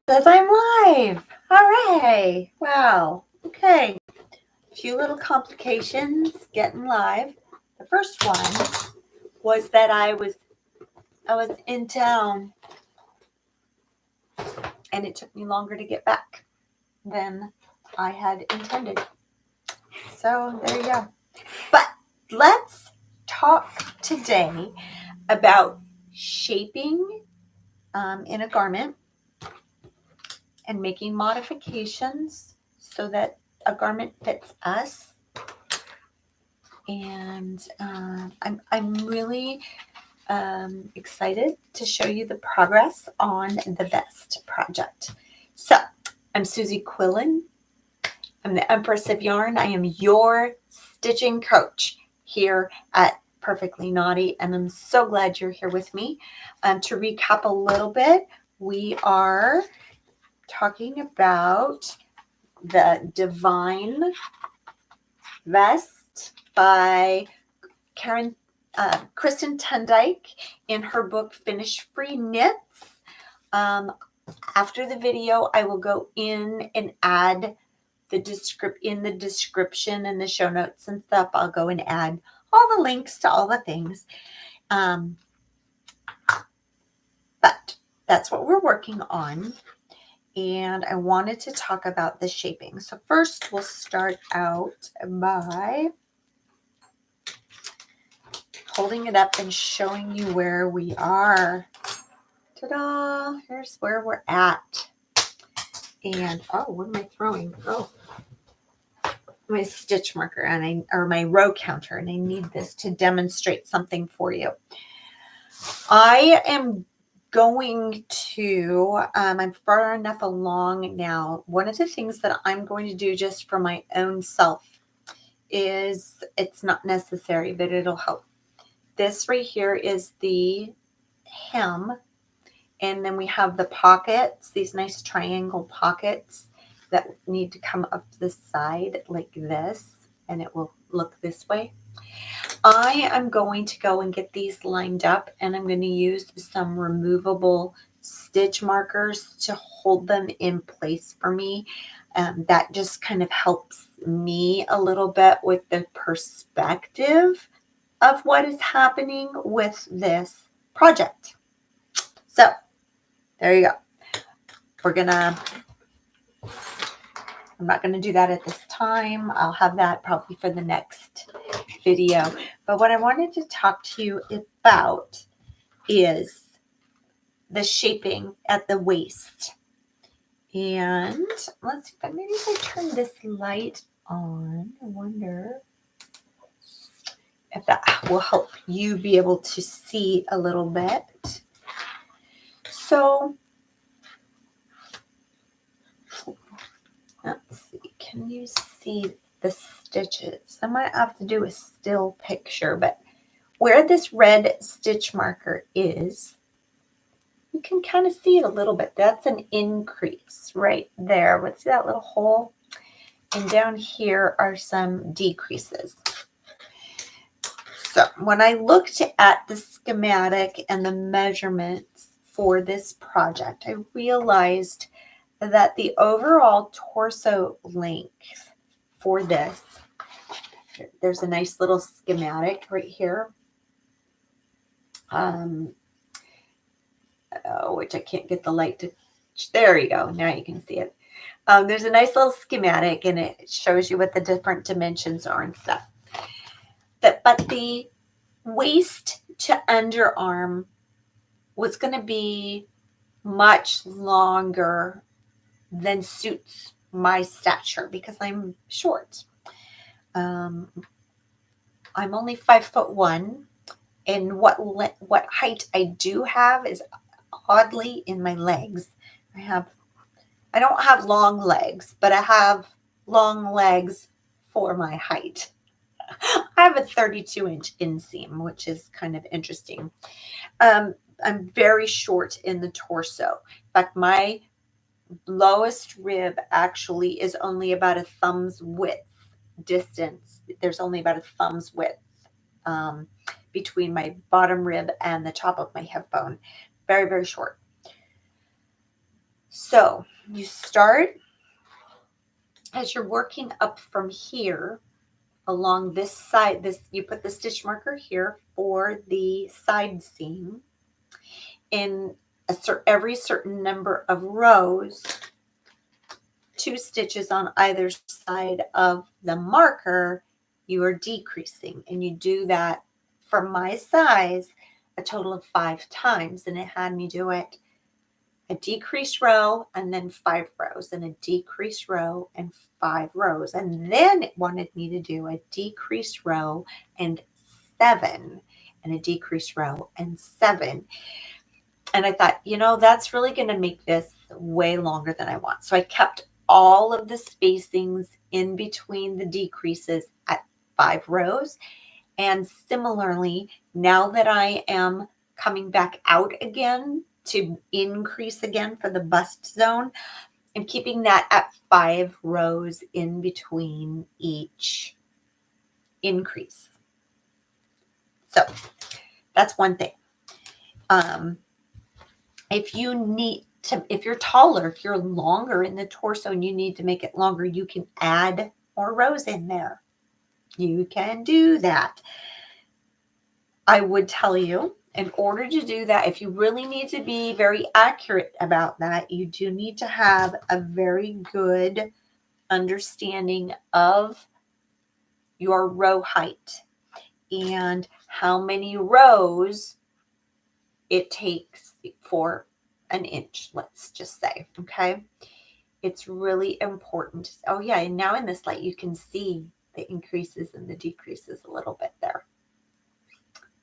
Says I'm live. Hooray. Wow. Okay. A few little complications getting live. The first one was that I was in town and it took me longer to get back than I had intended. So there you go. But let's talk today about shaping in a garment and making modifications so that a garment fits us. And I'm really excited to show you the progress on the vest project. So I'm Susie Quillen. I'm the Empress of Yarn. I am your stitching coach here at Perfectly Knotty, and I'm so glad you're here with me. To recap a little bit, we are talking about the Divine Vest by Kristen Tendyke in her book Finish Free Knits. After the video, I will go in and add in the description and the show notes and stuff. I'll go and add all the links to all the things. But that's what we're working on. And I wanted to talk about the shaping. So first we'll start out by holding it up and showing you where we are. Ta-da! Here's where we're at. And, oh, what am I throwing? Oh, my stitch marker or my row counter, and I need this to demonstrate something for you. I am going to, I'm far enough along now. One of the things that I'm going to do just for my own self is, it's not necessary, but it'll help. This right here is the hem, and then we have the pockets, these nice triangle pockets that need to come up the side like this, and it will look this way. I am going to go and get these lined up, and I'm going to use some removable stitch markers to hold them in place for me. That just kind of helps me a little bit with the perspective of what is happening with this project. So there you go. I'm not going to do that at this time. I'll have that probably for the next video. But what I wanted to talk to you about is the shaping at the waist. And let's see, maybe if I turn this light on, I wonder if that will help you be able to see a little bit. So let's see, can you see the stitches? I might have to do a still picture, but where this red stitch marker is, you can kind of see it a little bit. That's an increase right there. What's that little hole? And down here are some decreases. So when I looked at the schematic and the measurements for this project, I realized that the overall torso length for this, there's a nice little schematic right here, which I can't get the light to, there you go, now you can see it. There's a nice little schematic, and it shows you what the different dimensions are and stuff. But the waist to underarm was going to be much longer than suits my stature because I'm short. I'm only 5'1", and what height I do have is oddly in my legs. I don't have long legs, but I have long legs for my height. I have a 32-inch inseam, which is kind of interesting. I'm very short in the torso. In fact, my lowest rib actually is only about a thumb's width distance. There's only about a thumb's width between my bottom rib and the top of my hip bone. Very, very short. So you start, as you're working up from here along this side, you put the stitch marker here for the side seam. In every certain number of rows, 2 stitches on either side of the marker, you are decreasing. And you do that for my size a total of 5 times. And it had me do it a decreased row and then 5 rows, and a decreased row and 5 rows. And then it wanted me to do a decreased row and 7, and a decreased row and 7. And I thought, that's really going to make this way longer than I want. So I kept all of the spacings in between the decreases at 5 rows. And similarly, now that I am coming back out again to increase again for the bust zone, I'm keeping that at 5 rows in between each increase. So that's one thing. If you're taller, if you're longer in the torso and you need to make it longer, you can add more rows in there. You can do that. I would tell you, in order to do that, if you really need to be very accurate about that, you do need to have a very good understanding of your row height and how many rows it takes for an inch, let's just say. Okay, it's really important. Oh yeah, and now in this light you can see the increases and the decreases a little bit there.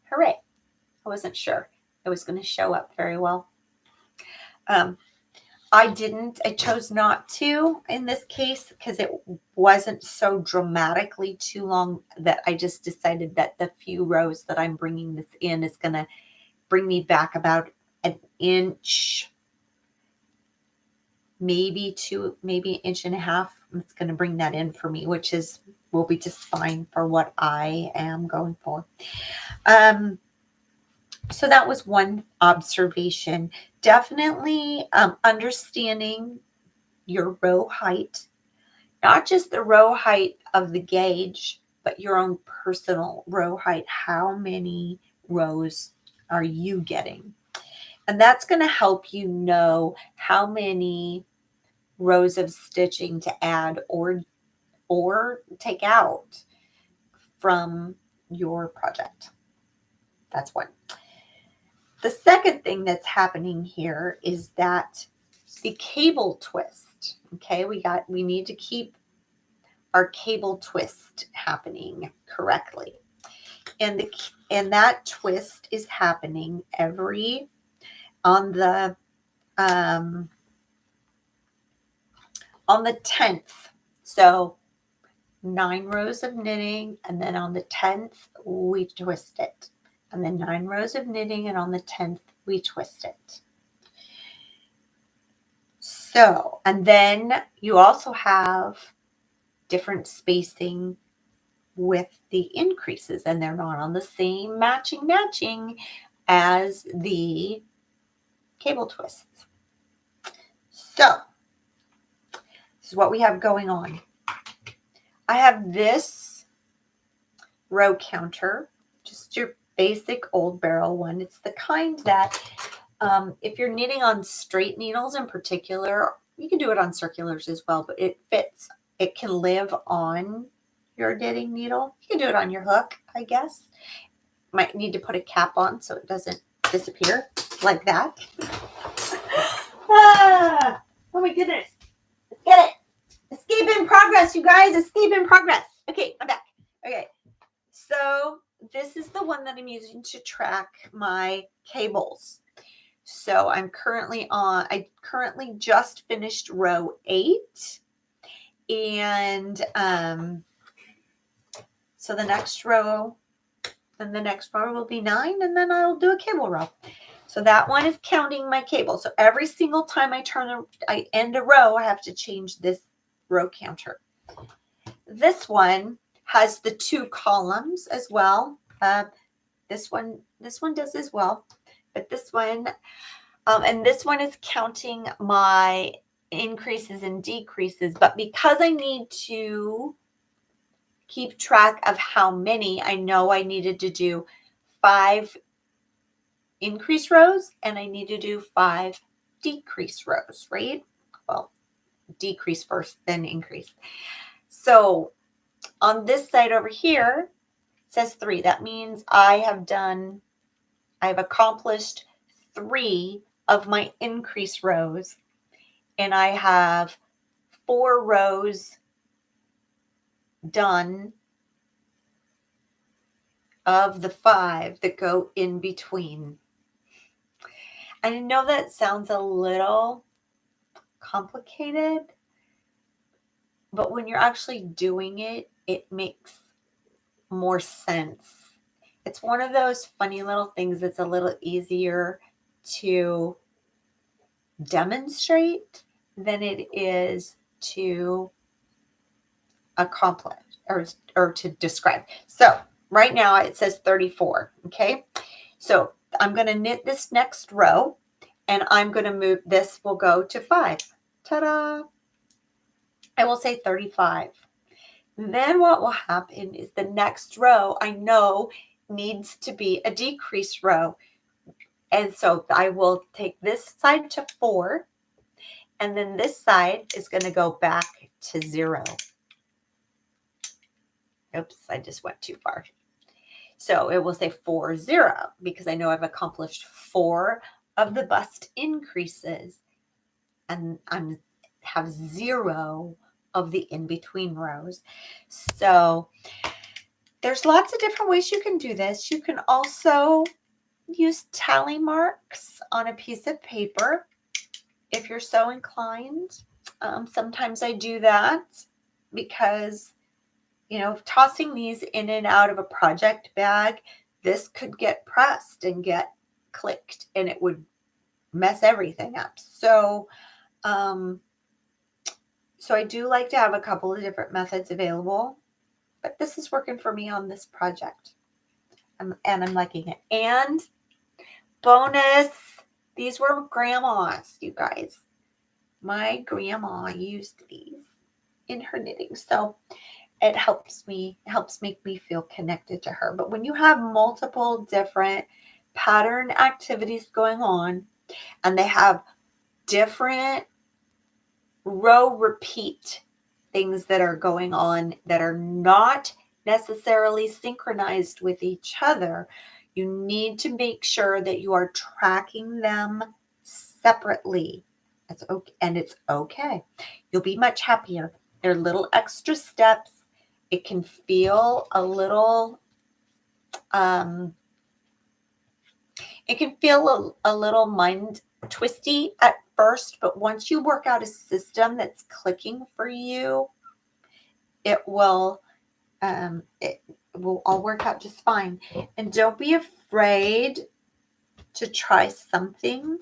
Hooray. I wasn't sure it was going to show up very well. I chose not to in this case because it wasn't so dramatically too long that I just decided that the few rows that I'm bringing this in is going to bring me back about an inch, maybe an inch and a half. It's going to bring that in for me, which will be just fine for what I am going for. So that was one observation. Definitely understanding your row height, not just the row height of the gauge, but your own personal row height. How many rows are you getting? And that's going to help you know how many rows of stitching to add or take out from your project. That's one. The second thing that's happening here is that the cable twist. Okay, we need to keep our cable twist happening correctly. And that twist is happening on the 10th. So 9 rows of knitting, and then on the 10th we twist it. And then 9 rows of knitting, and on the 10th we twist it. So, and then you also have different spacing with the increases, and they're not on the same matching as the cable twists. So this is what we have going on. I have this row counter, just your basic old barrel one. It's the kind that if you're knitting on straight needles in particular, you can do it on circulars as well, but it fits. It can live on your knitting needle. You can do it on your hook, I guess. Might need to put a cap on so it doesn't disappear like that. Oh my goodness. Let's get it. Escape in progress, you guys. Escape in progress. Okay, I'm back. Okay, so this is the one that I'm using to track my cables. So I currently just finished row 8. And so the next row will be 9, and then I'll do a cable row. So that one is counting my cable. So every single time I end a row, I have to change this row counter. This one has the 2 columns as well. This one does as well, but this one And this one is counting my increases and decreases, but because I need to keep track of how many, I know I needed to do 5 increase rows and I need to do 5 decrease rows, right? Well, decrease first, then increase. So on this side over here, it says 3. That means I have accomplished 3 of my increase rows, and I have 4 rows done of the 5 that go in between. I know that sounds a little complicated, but when you're actually doing it, it makes more sense. It's one of those funny little things that's a little easier to demonstrate than it is to accomplish or to describe. So right now it says 34. Okay. So I'm going to knit this next row and I'm going to move, this will go to 5. Ta-da. I will say 35. Then what will happen is the next row I know needs to be a decrease row. And so I will take this side to 4, and then this side is going to go back to 0. Oops, I just went too far. So it will say 4, 0, because I know I've accomplished 4 of the bust increases, and I have 0 of the in-between rows. So there's lots of different ways you can do this. You can also use tally marks on a piece of paper if you're so inclined. Sometimes I do that because, you know, tossing these in and out of a project bag, this could get pressed and get clicked and it would mess everything up. So I do like to have a couple of different methods available, but this is working for me on this project. And I'm liking it. And bonus, these were grandma's, you guys. My grandma used these in her knitting. So it helps make me feel connected to her. But when you have multiple different pattern activities going on and they have different row repeat things that are going on that are not necessarily synchronized with each other, you need to make sure that you are tracking them separately. It's okay, and it's okay. You'll be much happier. They're little extra steps. It can feel a little mind twisty at first, but once you work out a system that's clicking for you, it will all work out just fine. And don't be afraid to try something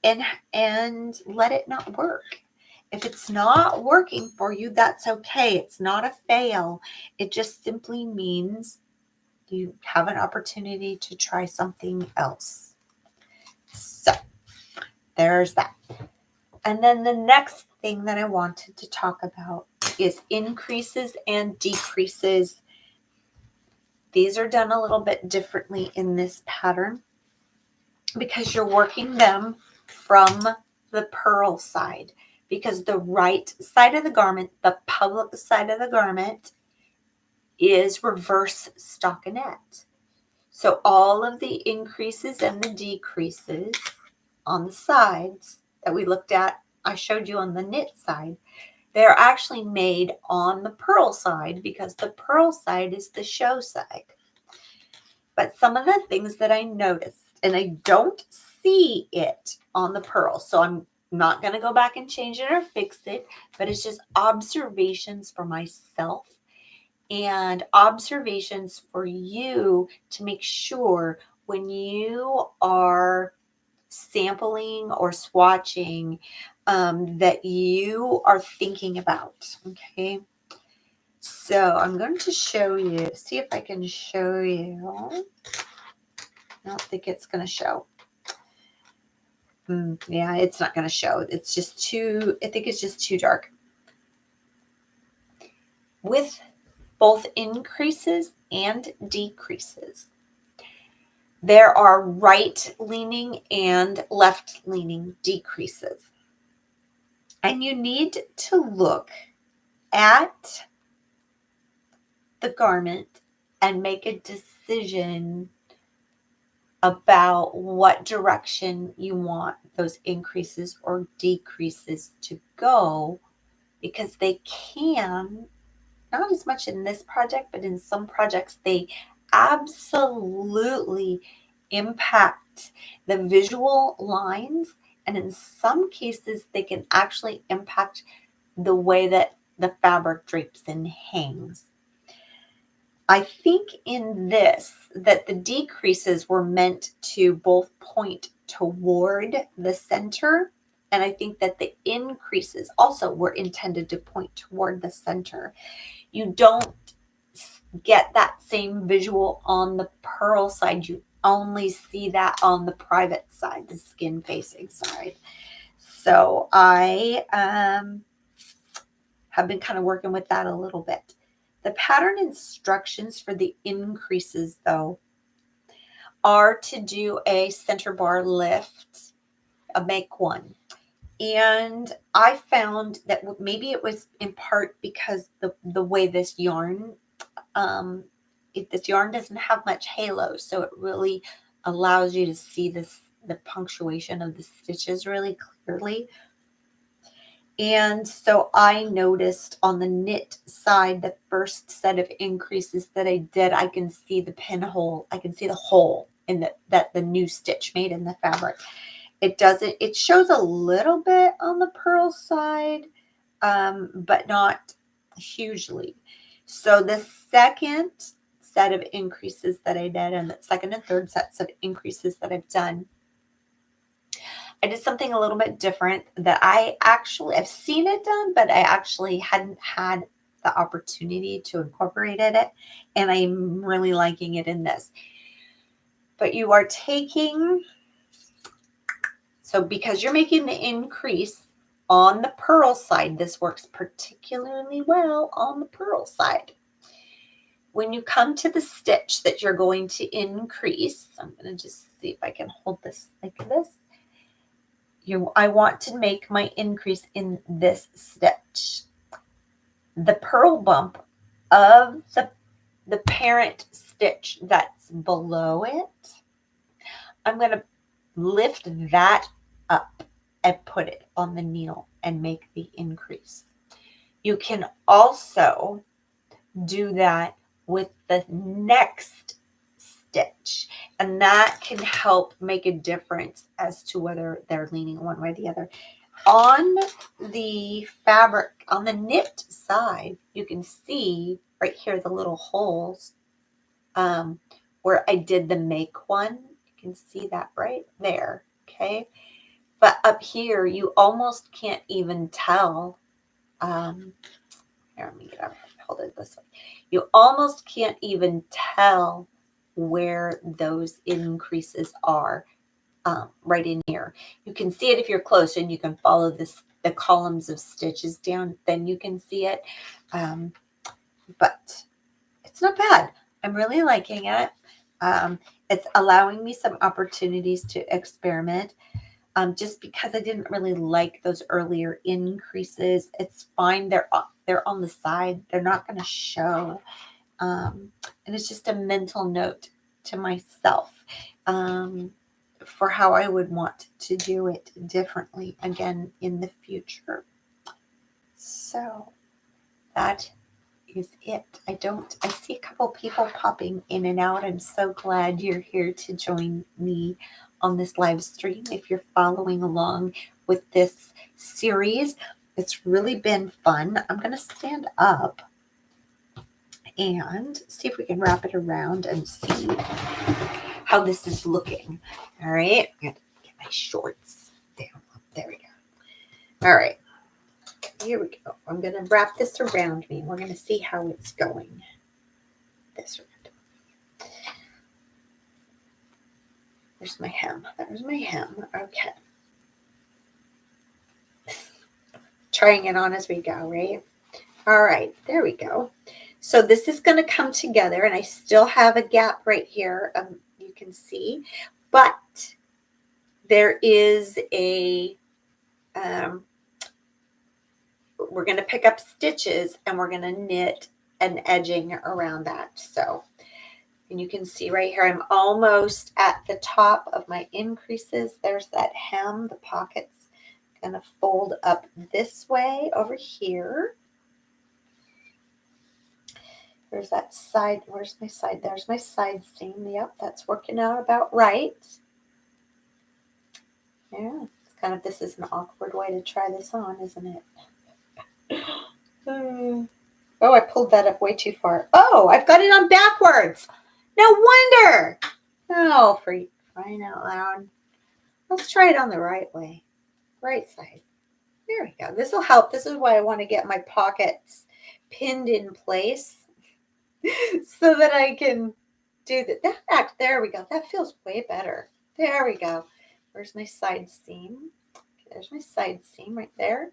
and let it not work. If it's not working for you, that's okay. It's not a fail. It just simply means you have an opportunity to try something else. So there's that. And then the next thing that I wanted to talk about is increases and decreases. These are done a little bit differently in this pattern because you're working them from the purl side, because the right side of the garment, the public side of the garment, is reverse stockinette. So all of the increases and the decreases on the sides that we looked at, I showed you on the knit side, they're actually made on the purl side because the purl side is the show side. But some of the things that I noticed, and I don't see it on the purl, so I'm not going to go back and change it or fix it, but it's just observations for myself and observations for you to make sure when you are sampling or swatching that you are thinking about. Okay. So I'm going to show you, see if I can show you. I don't think it's going to show. Yeah, it's not going to show. It's just too, I think it's just too dark. With both increases and decreases, there are right-leaning and left-leaning decreases. And you need to look at the garment and make a decision about what direction you want those increases or decreases to go, because they can, not as much in this project, but in some projects, they absolutely impact the visual lines. And in some cases, they can actually impact the way that the fabric drapes and hangs. I think in this that the decreases were meant to both point toward the center, and I think that the increases also were intended to point toward the center. You don't get that same visual on the purl side. You only see that on the private side, the skin facing side. So I have been kind of working with that a little bit. The pattern instructions for the increases, though, are to do a center bar lift, a make one. And I found that maybe it was in part because the way this yarn, this yarn doesn't have much halo, so it really allows you to see the punctuation of the stitches really clearly. And so I noticed on the knit side, the first set of increases that I did, I can see the pinhole. I can see the hole in that the new stitch made in the fabric. It shows a little bit on the purl side, but not hugely. So the second set of increases that I did, and the second and third sets of increases that I've done, I did something a little bit different that I've seen it done, but I actually hadn't had the opportunity to incorporate it, and I'm really liking it in this. But you are taking, so because you're making the increase on the purl side, this works particularly well on the purl side. When you come to the stitch that you're going to increase, I'm going to just see if I can hold this like this. I want to make my increase in this stitch. The purl bump of the parent stitch that's below it, I'm going to lift that up and put it on the needle and make the increase. You can also do that with the next stitch, and that can help make a difference as to whether they're leaning one way or the other. On the fabric, on the knit side, you can see right here the little holes where I did the make one. You can see that right there, okay? But up here, you almost can't even tell. Here, let me get up. Hold it this way. You almost can't even tell where those increases are right in here. You can see it if you're close and you can follow the columns of stitches down, then you can see it. But it's not bad. I'm really liking it. It's allowing me some opportunities to experiment. Just because I didn't really like those earlier increases, it's fine. They're on the side. They're not going to show. And it's just a mental note to myself for how I would want to do it differently again in the future. So that is it. I see a couple people popping in and out. I'm so glad you're here to join me on this live stream. If you're following along with this series, it's really been fun. I'm going to stand up and see if we can wrap it around and see how this is looking. All right. I'm going to get my shorts down. There we go. All right. Here we go. I'm going to wrap this around me. We're going to see how it's going. This around. There's my hem. There's my hem. Okay. trying it on as we go, right? All right, there we go. So this is going to come together, and I still have a gap right here, you can see, but there is a, we're going to pick up stitches and we're going to knit an edging around that. So, and you can see right here, I'm almost at the top of my increases. There's that hem, the pocket's going to fold up this way over here. There's that side. Where's my side? There's my side seam. Yep, that's working out about right. Yeah, it's kind of, this is an awkward way to try this on, isn't it? Oh, I pulled that up way too far. Oh, I've got it on backwards. No wonder. Oh, for crying out loud. Let's try it on the right way. Right side. There we go. This will help. This is why I want to get my pockets pinned in place so that I can do that. There we go. That feels way better. There we go. Where's my side seam? Okay, there's my side seam right there.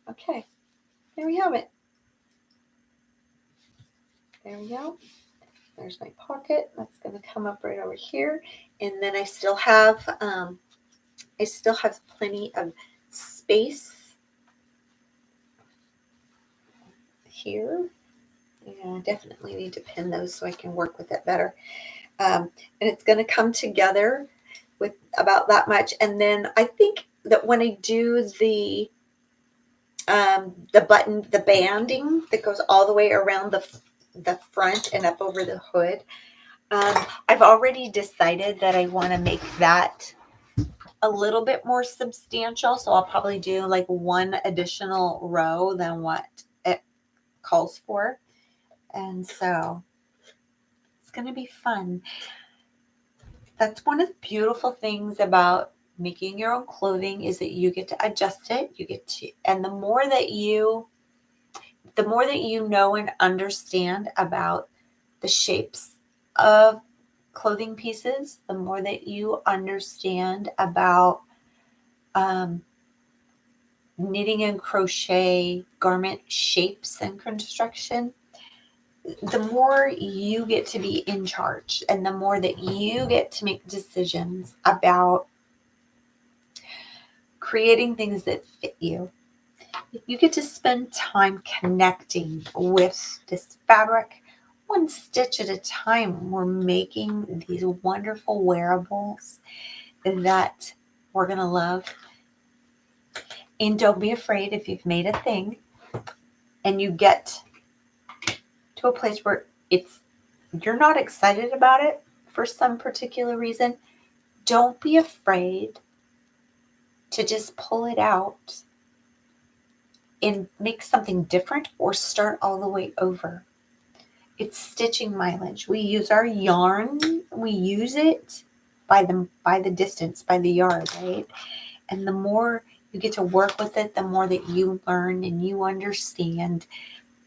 Okay, there we have it. There we go. There's my pocket. That's going to come up right over here. And then I still have plenty of space here. Yeah, I definitely need to pin those so I can work with it better. And it's going to come together with about that much. And then I think that when I do the button, the banding that goes all the way around the front and up over the hood, I've already decided that I want to make that a little bit more substantial. So I'll probably do like one additional row than what it calls for. And so it's going to be fun. That's one of the beautiful things about making your own clothing, is that you get to adjust it. You get to, and the more that you know and understand about the shapes of clothing pieces, the more that you understand about knitting and crochet garment shapes and construction, the more you get to be in charge, and the more that you get to make decisions about creating things that fit you. You get to spend time connecting with this fabric, one stitch at a time. We're making these wonderful wearables that we're going to love. And don't be afraid if you've made a thing and you get to a place where you're not excited about it for some particular reason. Don't be afraid to just pull it out and make something different, or start all the way over. It's stitching mileage. We use our yarn. We use it by the distance, by the yard, right? And the more you get to work with it, the more that you learn and you understand,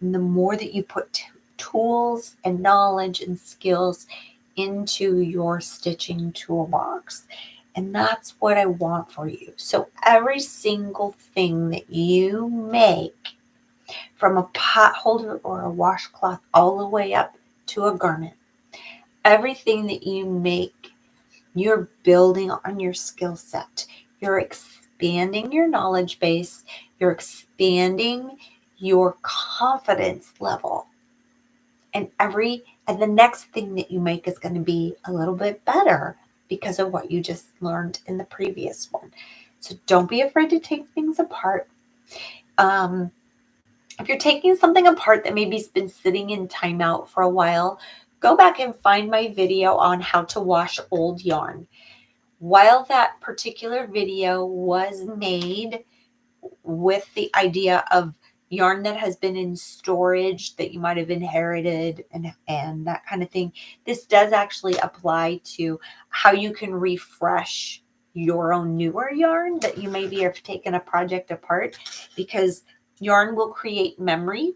and the more that you put tools and knowledge and skills into your stitching toolbox. And that's what I want for you. So every single thing that you make, from a pot holder or a washcloth all the way up to a garment, everything that you make, you're building on your skill set. You're expanding your knowledge base. You're expanding your confidence level. And the next thing that you make is going to be a little bit better because of what you just learned in the previous one. So don't be afraid to take things apart. If you're taking something apart that maybe's been sitting in timeout for a while, go back and find my video on how to wash old yarn. While that particular video was made with the idea of yarn that has been in storage that you might have inherited and that kind of thing, this does actually apply to how you can refresh your own newer yarn that you maybe have taken a project apart, because yarn will create memory,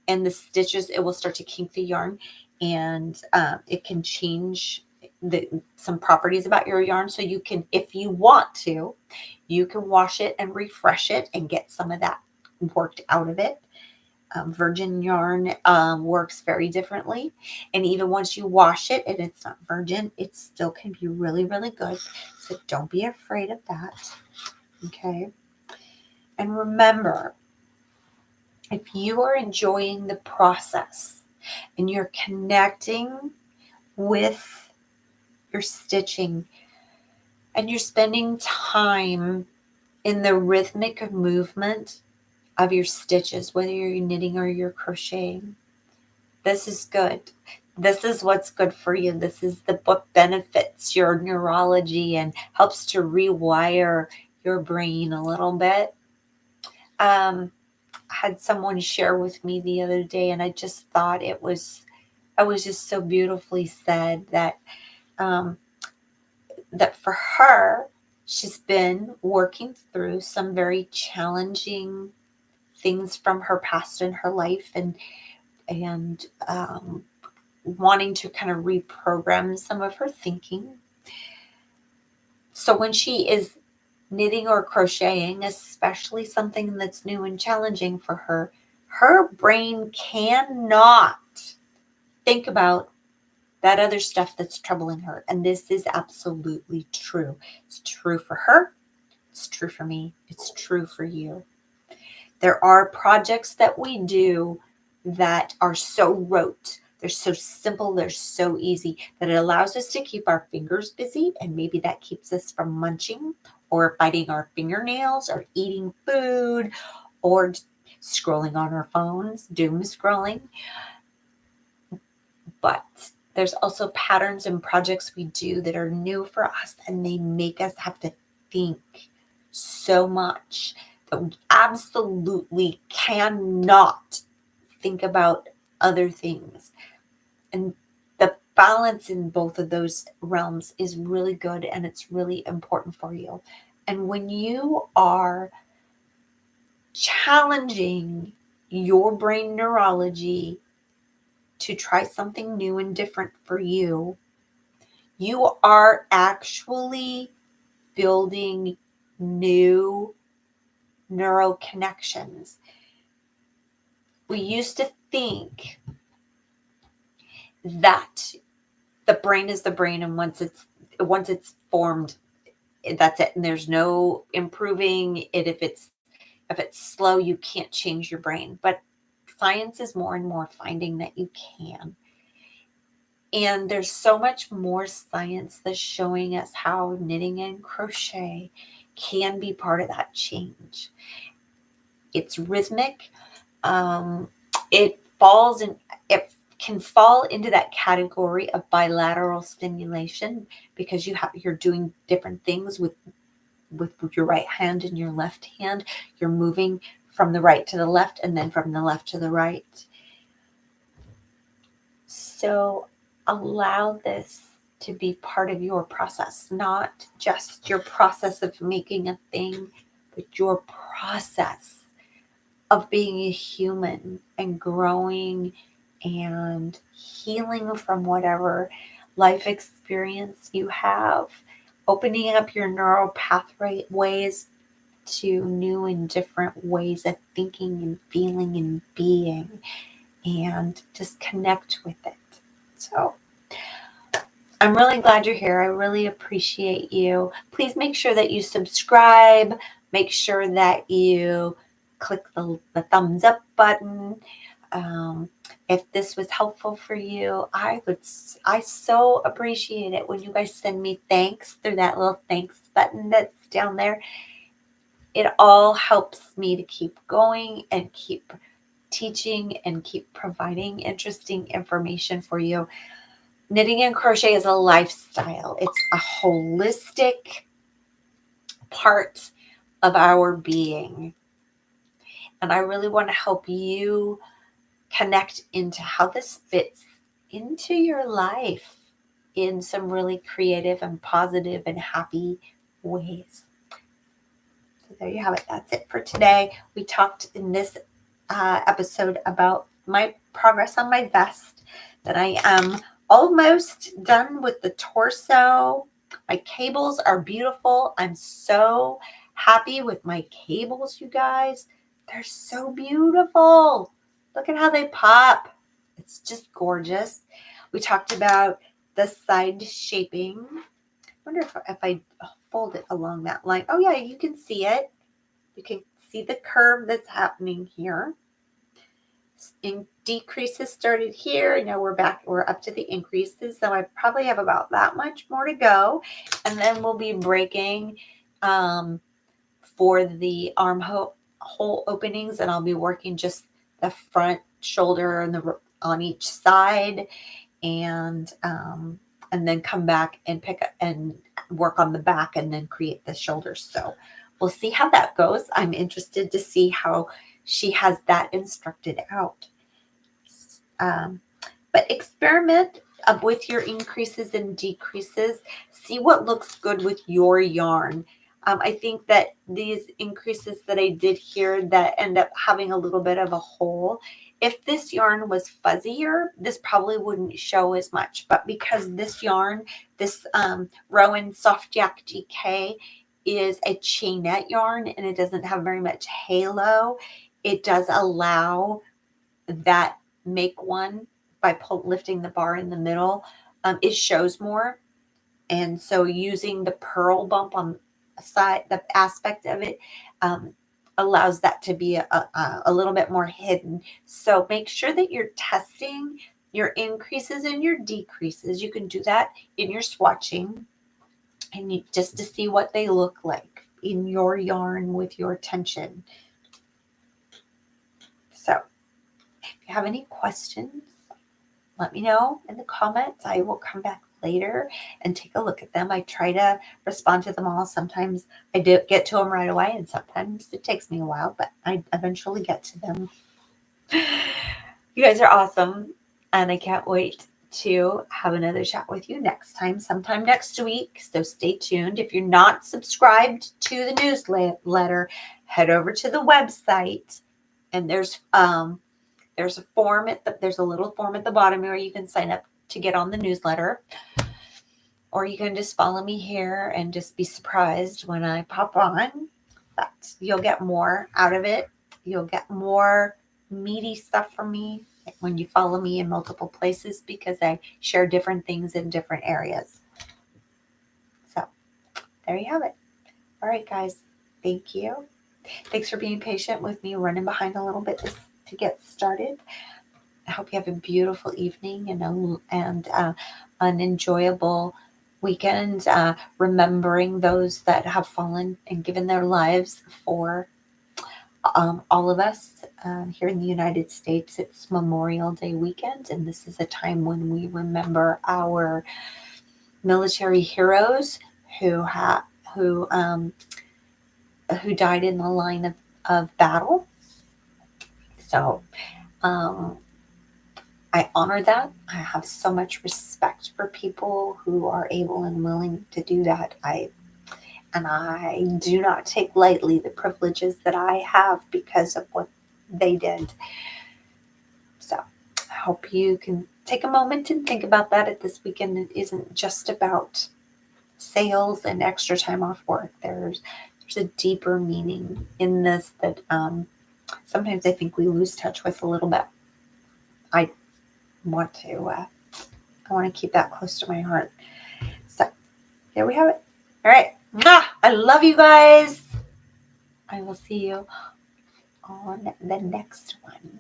and the stitches, it will start to kink the yarn, and it can change some properties about your yarn. So you can, if you want to, you can wash it and refresh it and get some of that worked out of it. Virgin yarn works very differently. And even once you wash it and it's not virgin, it still can be really, really good. So don't be afraid of that. Okay. And remember, if you are enjoying the process and you're connecting with your stitching and you're spending time in the rhythmic movement of your stitches, whether you're knitting or you're crocheting, this is good. This is what's good for you. This is what benefits your neurology and helps to rewire your brain a little bit. I had someone share with me the other day, and I just thought it was just so beautifully said that that for her, she's been working through some very challenging things from her past in her life, and wanting to kind of reprogram some of her thinking. So when she is knitting or crocheting, especially something that's new and challenging for her, her brain cannot think about that other stuff that's troubling her. And this is absolutely true. It's true for her. It's true for me. It's true for you. There are projects that we do that are so rote. They're so simple. They're so easy that it allows us to keep our fingers busy. And maybe that keeps us from munching or biting our fingernails or eating food or scrolling on our phones, doom scrolling. But there's also patterns and projects we do that are new for us, and they make us have to think so much that we absolutely cannot think about other things. And the balance in both of those realms is really good, and it's really important for you. And when you are challenging your brain neurology to try something new and different for you, you are actually building new neural connections. We used to think that the brain is the brain, and once it's formed, that's it, and there's no improving it. If it's slow, you can't change your brain. But science is more and more finding that you can. And there's so much more science that's showing us how knitting and crochet can be part of that change. It's rhythmic. It can fall into that category of bilateral stimulation because you're doing different things with your right hand and your left hand. You're moving from the right to the left and then from the left to the right. So allow this to be part of your process, not just your process of making a thing, but your process of being a human and growing and healing from whatever life experience you have, opening up your neural pathways to new and different ways of thinking and feeling and being, and just connect with it. So I'm really glad you're here. I really appreciate you. Please make sure that you subscribe. Make sure that you click the thumbs up button. If this was helpful for you, I so appreciate it when you guys send me thanks through that little thanks button that's down there. It all helps me to keep going and keep teaching and keep providing interesting information for you. Knitting and crochet is a lifestyle. It's a holistic part of our being. And I really want to help you connect into how this fits into your life in some really creative and positive and happy ways. So there you have it. That's it for today. We talked in this episode about my progress on my vest, that I am almost done with the torso. My cables are beautiful. I'm so happy with my cables, you guys. They're so beautiful. Look at how they pop. It's just gorgeous. We talked about the side shaping. I wonder if I fold it along that line. Oh yeah, you can see it. You can see the curve that's happening here. Decreases started here. Now we're up to the increases. So I probably have about that much more to go. And then we'll be breaking for the armhole openings, and I'll be working just the front shoulder and on each side, and then come back and pick up and work on the back and then create the shoulders. So we'll see how that goes. I'm interested to see how she has that instructed out. But experiment with your increases and decreases. See what looks good with your yarn. I think that these increases that I did here that end up having a little bit of a hole, if this yarn was fuzzier, this probably wouldn't show as much. But because this yarn, this Rowan Soft Yak DK, is a chainette yarn and it doesn't have very much halo, it does allow that make one by lifting the bar in the middle. It shows more. And so using the purl bump on the side, the aspect of it, allows that to be a little bit more hidden. So make sure that you're testing your increases and your decreases. You can do that in your swatching, and just to see what they look like in your yarn with your tension. So if you have any questions, let me know in the comments. I will come back later and take a look at them. I try to respond to them all. Sometimes I do get to them right away, and sometimes it takes me a while, but I eventually get to them. You guys are awesome, and I can't wait to have another chat with you next time, sometime next week. So stay tuned. If you're not subscribed to the newsletter, head over to the website, and there's a form there's a little form at the bottom where you can sign up to get on the newsletter, or you can just follow me here and just be surprised when I pop on. But you'll get more out of it. You'll get more meaty stuff from me when you follow me in multiple places, because I share different things in different areas. So there you have it. All right, guys. Thank you. Thanks for being patient with me running behind a little bit to get started. I hope you have a beautiful evening and an enjoyable weekend, remembering those that have fallen and given their lives for all of us. Here in the United States, it's Memorial Day weekend, and this is a time when we remember our military heroes who died in the line of battle. So I honor that. I have so much respect for people who are able and willing to do that. I do not take lightly the privileges that I have because of what they did. So I hope you can take a moment and think about that at this weekend. It isn't just about sales and extra time off work. There's a deeper meaning in this that sometimes I think we lose touch with a little bit. I want to keep that close to my heart. So here we have it. All right. I love you guys. I will see you on the next one.